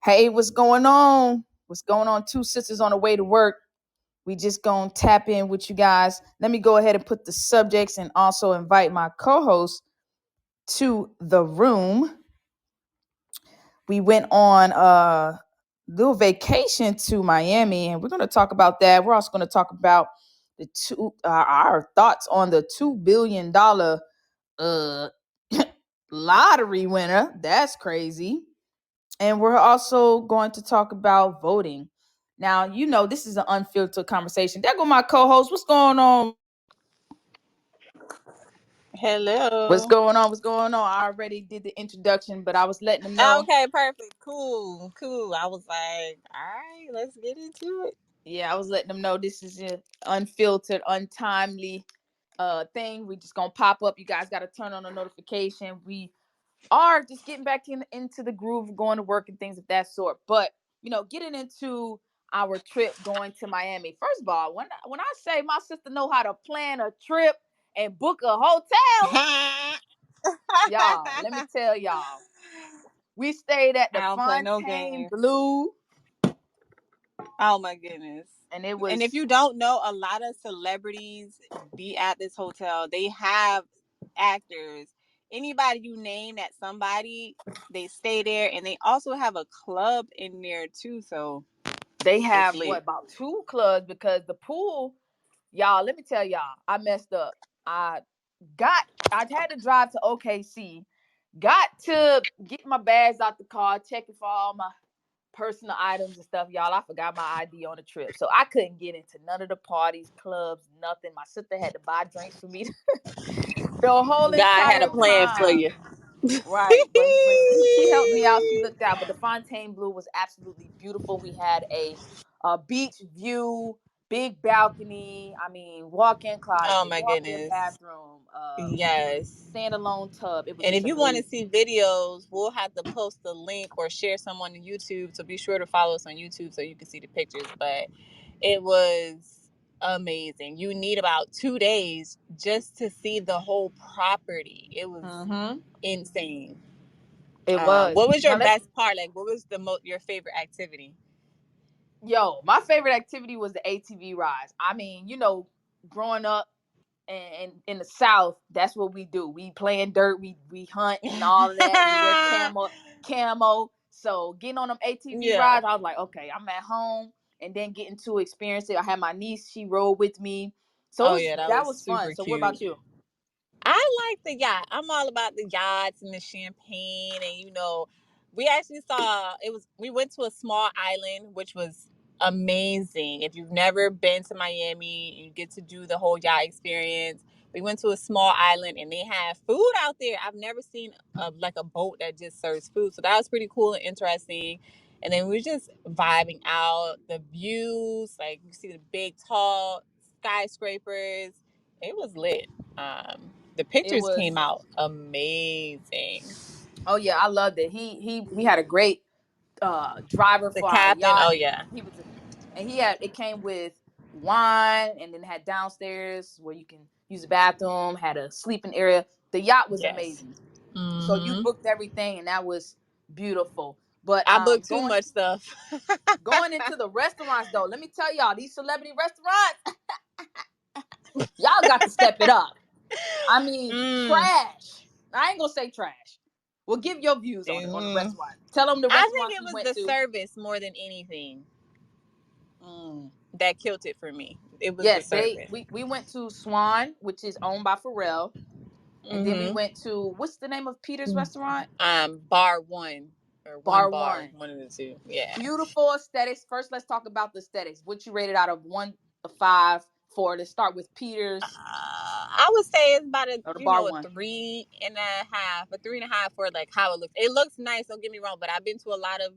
Hey, what's going on? What's going on? Two sisters on the way to work. We just gonna tap in with you guys. Let me go ahead and put the subjects and also invite my co-host to the room. We went on a little vacation to Miami, and we're gonna talk about that. We're also gonna talk about the our thoughts on the $2 billion uh lottery winner. That's crazy. And we're also going to talk about voting. Now, this is an unfiltered conversation. There go my co-host. What's going on? What's Hello. going on? What's going on? I already did the introduction, but I was letting them know. Okay, perfect. Cool. I was like, all right, let's get into it. Yeah, I was letting them know this is an unfiltered, untimely thing. We just gonna pop up. You guys got to turn on the notification. We are just getting back into the groove of going to work and things of that sort. But getting into our trip going to Miami. First of all, when I say my sister know how to plan a trip and book a hotel, y'all, let me tell y'all, we stayed at I the don't play no Fontaine games. Blue, Oh my goodness. and it And if was you don't know, a lot of celebrities be at this hotel. They have actors. Anybody you name that somebody, they stay there, and they also have a club in there too. So they it's have what lit. about two clubs because the pool, y'all. Let me tell y'all, I messed up. I got I had to drive to OKC. Got to get my bags out the car, checking for all my personal items and stuff. Y'all, I forgot my ID on the trip. So I couldn't get into none of the parties, clubs, nothing. My sister had to buy drinks for me the whole God had a entire plan for time. you. Right. But she helped me out. She looked out. But the Fontaine Blue was absolutely beautiful. We had a beach view, big balcony. I mean, walk-in Oh closet, my walk-in goodness. bathroom, Yes. standalone tub. It was And just if you want to amazing. see videos, we'll have to post the link or share someone on YouTube. So be sure to follow us on YouTube so you can see the pictures. But it was amazing. You need about 2 days just to see the whole property. It was Mm-hmm. insane. It was. What was your Now let best part? Like, what was your favorite activity? Yo, my favorite activity was the ATV rides. I mean, growing up and in the South, that's what we do. We playing dirt, we hunt and all of that. We wear camo. So getting on them ATV Yeah. rides, I was like, okay, I'm at home, and then getting to experience it. I had my niece; she rode with me, so Oh yeah, that that was was fun. super So what cute. about you? I like the yacht. I'm all about the yachts and the champagne, and we actually saw it was. We went to a small island, which was amazing. If you've never been to Miami, you get to do the whole yacht experience. We went to a small island, and they have food out there. I've never seen like a boat that just serves food, so that was pretty cool and interesting. And then we were just vibing out the views, like you see the big, tall skyscrapers. It was lit. The It pictures came was. out amazing. Oh yeah, I loved it. We had a great driver The for our captain, yacht. oh yeah, He was, and it came with wine, and then had downstairs where you can use the bathroom. Had a sleeping area. The yacht was yes. amazing. So you Hmm. booked everything, and that was beautiful. But I booked too much stuff. going into the restaurants though, let me tell y'all, these celebrity restaurants, y'all got to step it up. I mean, mm. trash. I ain't gonna say trash. Well, give your views on the Mm. restaurant. Tell them the I think restaurants it we was went the to. service more than anything Mm. that killed it for me. It was the Yes, service. we went to Swan, which is owned by Pharrell, and then we Hmm. went to what's the name of Peter's restaurant? Bar one or one Bar bar, One. one of the two. Yeah. Beautiful aesthetics. First, let's talk about the aesthetics. What you rated out of 1 to 5 for? Let's start with Peter's I would say it's about or the Bar a One. 3.5, a 3.5 for like how it looks. It looks nice. Don't get me wrong, but I've been to a lot of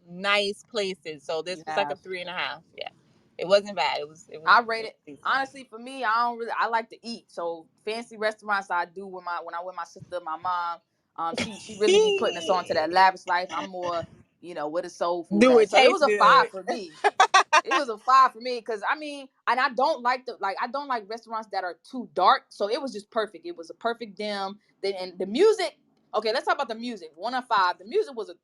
nice places, so You this was like a have. 3.5. Yeah, it wasn't bad. I It rated was decent. honestly for me. I like to eat, so fancy restaurants I do when I with my sister, my mom. She really be putting us on to that lavish life. I'm more where the soul food Do at. it So it taste was a good? 5 for me. It was a 5 for me because I mean, and I don't like I don't like restaurants that are too dark. So it was just perfect. It was a perfect dim. Then and the music. Okay, let's talk about the music. 1 to 5. The music was a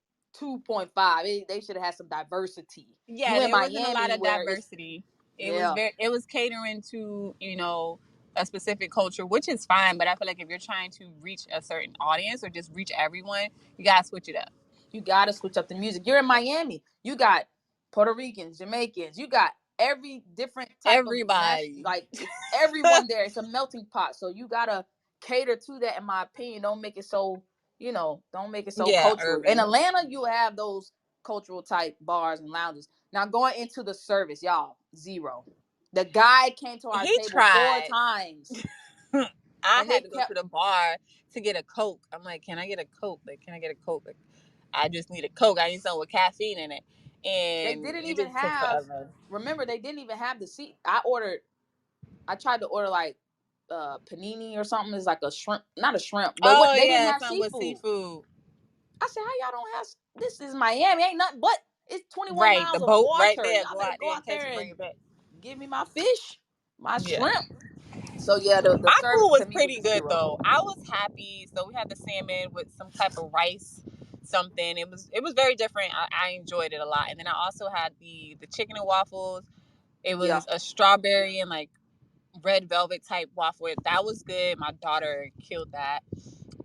2.5. They should have had some diversity. You Yeah, in there wasn't a lot Miami of where it's diversity. yeah, It was catering to, a specific culture, which is fine, but I feel like if you're trying to reach a certain audience or just reach everyone, you gotta switch it up. you gotta switch up the music. You're in Miami. You got Puerto Ricans, Jamaicans. You got every different type of Everybody. like it's everyone there. It's a melting pot. So you gotta cater to that. In my opinion, don't make it so don't make it so Yeah, cultural. In urban. Atlanta, you have those cultural type bars and lounges. Now going into the service, y'all, zero. The guy came to our He table four tried. times, I and they had to go kept. to the bar to get a Coke. I'm like, can I get a Coke? Like, can I get a Coke? Like, I just need a Coke. I need something with caffeine in it. They And didn't it even just took have. forever. Remember, they didn't even have the seat. I tried to order like panini or something. It's like a shrimp, not a shrimp, but what Oh they didn't yeah, have something with seafood. seafood. I said, how y'all don't have? This is Miami, ain't nothing but it's 21 Right, the miles of boat right water. there. Y'all Go better out go there and out catch there it, bring and it back. give me my fish, my Yeah. shrimp. So yeah, the My service food to was me was pretty a good zero. though. I was happy. So we had the salmon with some type of rice, something. It was very different. I enjoyed it a lot. And then I also had the chicken and waffles. It Yeah, was a strawberry and like red velvet type waffle. That was good. My daughter killed that.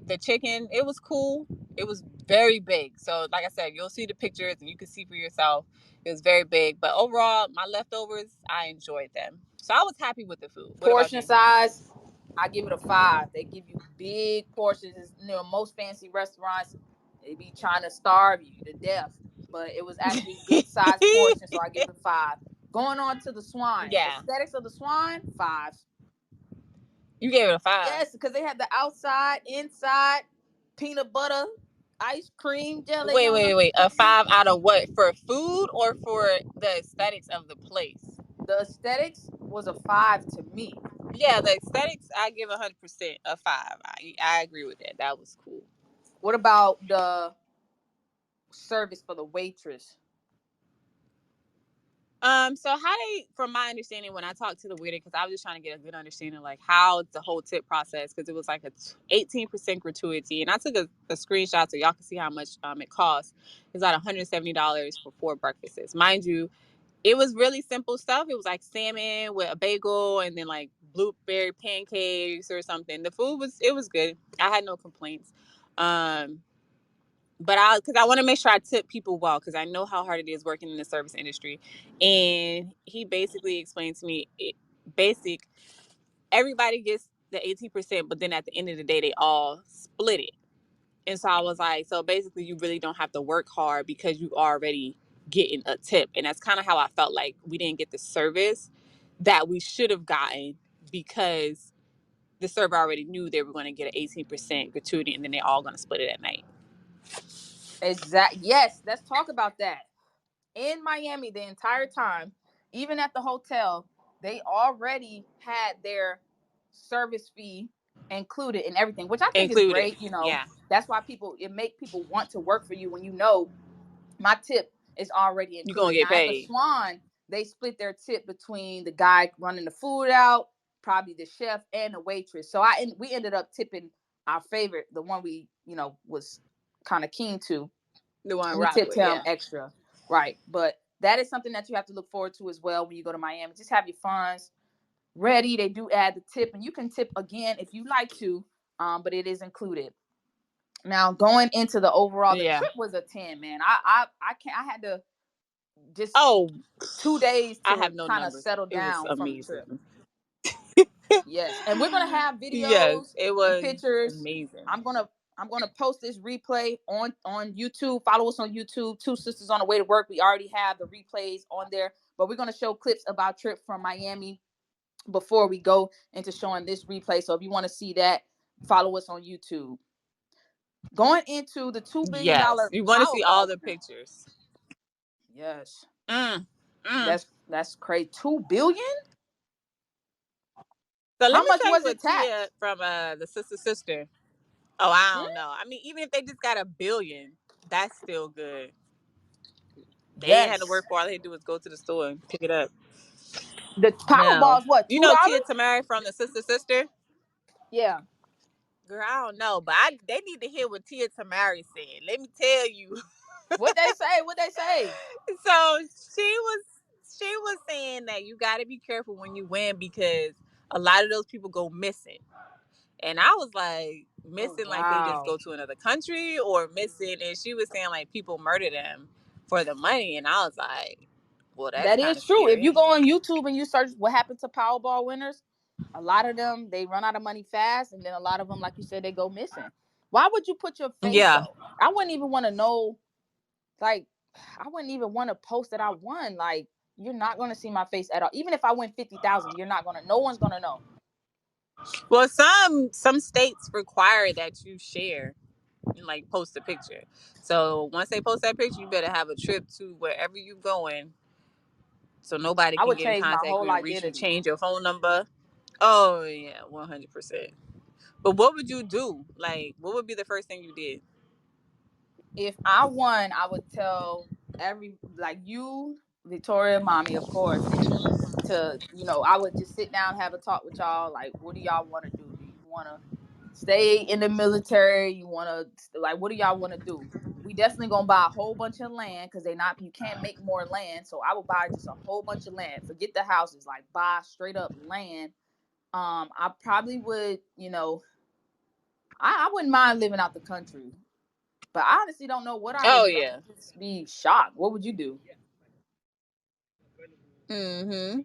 The chicken, it was cool. It was very big. So like I said, you'll see the pictures and you can see for yourself. It was very big. But overall, my leftovers, I enjoyed them. So I was happy with the food. What about portion you? size, I give it a 5. They give you big portions. Most fancy restaurants, they be trying to starve you to death. But it was actually good size portion, so I give it a 5. Going on to the swine. Yeah. Aesthetics of the swine, 5. You gave it a 5. Yes, because they had the outside, inside, peanut butter, ice cream, jelly Wait, on wait, them. wait. A 5 out of what? For food or for the aesthetics of the place? The aesthetics was a 5 to me. Yeah, the aesthetics, I give 100% a 5. I agree with that. That was cool. What about the service for the waitress? So how they, from my understanding, when I talked to the waiter, because I was just trying to get a good understanding, like how the whole tip process, because it was like a 18% gratuity, and I took a screenshot so y'all can see how much it costs. It's about $170 for 4 breakfasts, mind you. It was really simple stuff. It was like salmon with a bagel and then like blueberry pancakes or something. The food was good. I had no complaints. Um, but because I want to make sure I tip people well, because I know how hard it is working in the service industry. And he basically explained to me, basic, everybody gets the 18%, but then at the end of the day, they all split it. And so I was like, so basically, you really don't have to work hard because you already getting a tip. And that's kind of how I felt like we didn't get the service that we should have gotten, because the server already knew they were going to get an 18% gratuity, and then they're all going to split it at night. Exact. Yes, let's talk about that. In Miami, the entire time, even at the hotel, they already had their service fee included in everything, which I think is Included. great. Yeah. That's why it make people want to work for you when my tip is already You're going included. to get Now at the paid. Swan, they split their tip between the guy running the food out, probably the chef and the waitress. So we ended up tipping our favorite, the one we was kind of keen to. The one We rock tipped with, him yeah. extra, right? But that is something that you have to look forward to as well when you go to Miami. Just have your funds ready. They do add the tip, and you can tip again if you like to, but it is included. Now going into the overall, the Yeah. trip was a 10, man. I can't. I had to just Oh, 2 days I to have no kind of numbers. settle It was down from the trip. amazing. Yes, and we're gonna have Yes, videos it and was pictures. amazing. I'm gonna post this replay on YouTube. Follow us on YouTube. Two Sisters on the Way to Work. We already have the replays on there, but we're gonna show clips of our trip from Miami before we go into showing this replay. So if you want to see that, follow us on YouTube. Going into the $2 billion Yes, you want to see all Powerball the winner. pictures. Yes, Mm, mm. that's crazy. 2 billion. So let How me much tell you was it what Tia taxed? from the sister. Oh, I Hmm? don't know. I mean, even if they just got a billion, that's still good. They ain't had to Yes. work for. All they had to do was go to the store and pick it up. The Now, Powerball is what? you $2? know Tia Tamari from the sister. Yeah. Girl, I don't know, but they need to hear what Tia Tamari said. Let me tell you. What got to be careful when you win because a lot of those people go missing. And I was like, Oh missing like they just wow. go to another country or missing. And she was saying like people murder them for the money. And I was like, well, that's That kind is of true. If scary. you go on YouTube and you search what happened to Powerball winners, a lot of them they run out of money fast, and then a lot of them, like you said, they go missing. Why would you put your face Yeah. though? I wouldn't even want to know. Like, I wouldn't even want to post that I won. Like, you're not gonna see my face at all. Even if I win 50,000, you're not gonna. No one's gonna know. Well, some states require that you share and like post a picture. So once they post that picture, you better have a trip to wherever you're going so nobody I can would get in change my contact with whole you and reach you, identity. change your phone number. Oh yeah, 100%. But what would you do? Like, what would be the first thing you did? If I won, I would tell every like you, Victoria, mommy, of course, to I would just sit down, have a talk with y'all. Like, what do y'all want to do? Do you want to stay in the military? You want to like, what do y'all want to do? We definitely gonna buy a whole bunch of land because they not you can't make more land. So I would buy just a whole bunch of land. Forget the houses, like buy straight up land. I probably would, I wouldn't mind living out the country, but I honestly don't know what I would Oh do. I yeah. would just be shocked. What would you do? Mm-hmm.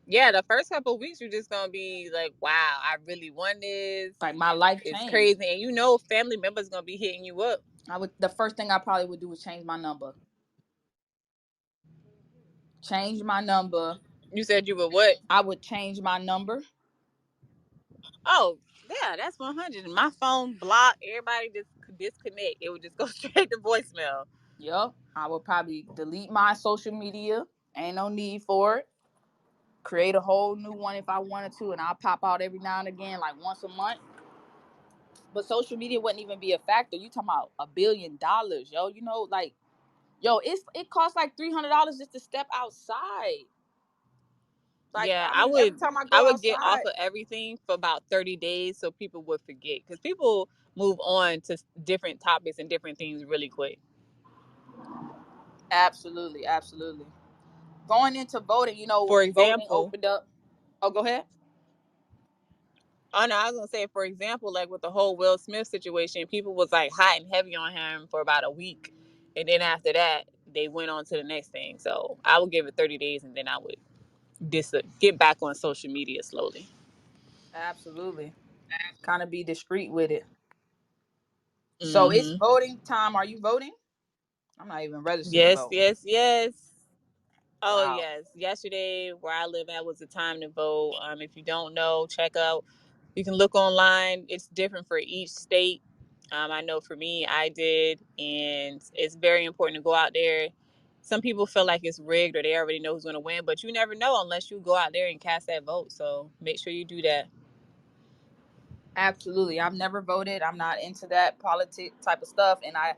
Yeah, the first couple of weeks you're just gonna be like, wow, I really won this. Like my life It's changed. crazy. And family members gonna be hitting you up. I would. The first thing I probably would do is change my number. Change my number. You said you would what? I would change my number. Oh, yeah, that's 100. My phone blocked. Everybody just disconnect. It would just go straight to voicemail. Yup. I would probably delete my social media. Ain't no need for it. Create a whole new one if I wanted to, and I'll pop out every now and again, like once a month. But social media wouldn't even be a factor. You talking about $1 billion, yo? Like, yo, it costs like $300 just to step outside. Like, Yeah, I I mean, every would time I I go would get off outside. of everything for about 30 days so people would forget because people move on to different topics and different things really quick. Absolutely, absolutely. Going into voting, For voting example, opened up. Oh, go ahead. oh no, I was gonna say, for example, like with the whole Will Smith situation, people was like hot and heavy on him for about a week, and then after that, they went on to the next thing. So I would give it 30 days, and then I would get back on social media slowly. Absolutely. Kind of be discreet with it. So it's Mm-hmm. voting time. Are you voting? I'm not even registered to Yes, vote. yes, yes. Oh Wow. yes. Yesterday, where I live at, was the time to vote. If you don't know, check out. You can look online. It's different for each state. I know for me, I did, and it's very important to go out there. Some people feel like it's rigged or they already know who's going to win, but you never know unless you go out there and cast that vote. So make sure you do that. Absolutely. I've never voted. I'm not into that politic type of stuff, and I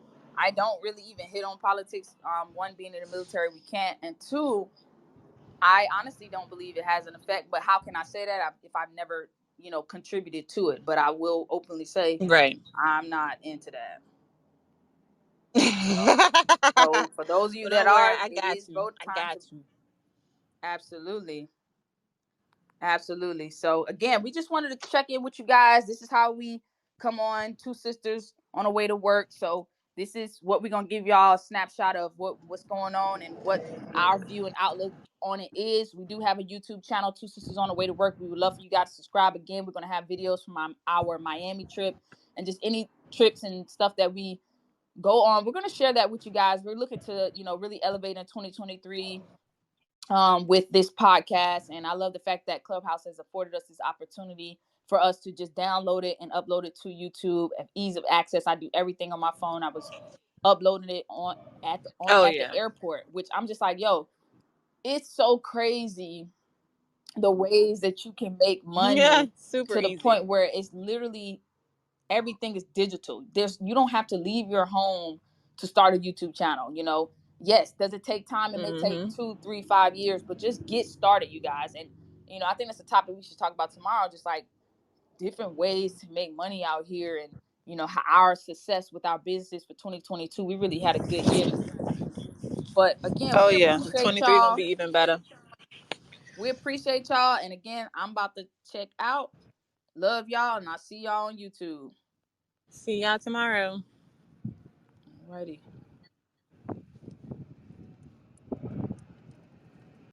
don't really even hit on politics. One, being in the military, we can't, and two, I honestly don't believe it has an effect. But how can I say that if I've never contributed to it? But I will openly say Right. I'm not into that. Well, So for those of you that don't worry. are, I it is got you. vote I time got to. you. Absolutely. Absolutely. So again, we just wanted to check in with you guys. This is how we come on, two sisters on the way to work. So this is what we're gonna give y'all a snapshot of what's going on and what our view and outlook on it is. We do have a YouTube channel, Two Sisters on the Way to Work. We would love for you guys to subscribe. Again, we're gonna have videos from our Miami trip and just any trips and stuff that we go on. We're gonna share that with you guys. We're looking to really elevate in 2023 with this podcast. And I love the fact that Clubhouse has afforded us this opportunity for us to just download it and upload it to YouTube at ease of access. I do everything on my phone. I was uploading it Oh at the yeah. airport, which I'm just like, yo, it's so crazy the ways that you can make Yeah. money Super to the easy. point where it's literally everything is digital. You don't have to leave your home to start a YouTube channel. Yes, does it take time? It may take Mm-hmm. 2, 3, 5 years, but just get started, you guys. And I think that's a topic we should talk about tomorrow. Just like different ways to make money out here, and how our success with our business for 2022. We really had a good year, but again, Oh we yeah. appreciate 23 gonna y'all. be even better. We appreciate y'all. And again, I'm about to check out. Love y'all, and I'll see y'all on YouTube. See y'all tomorrow. Alrighty.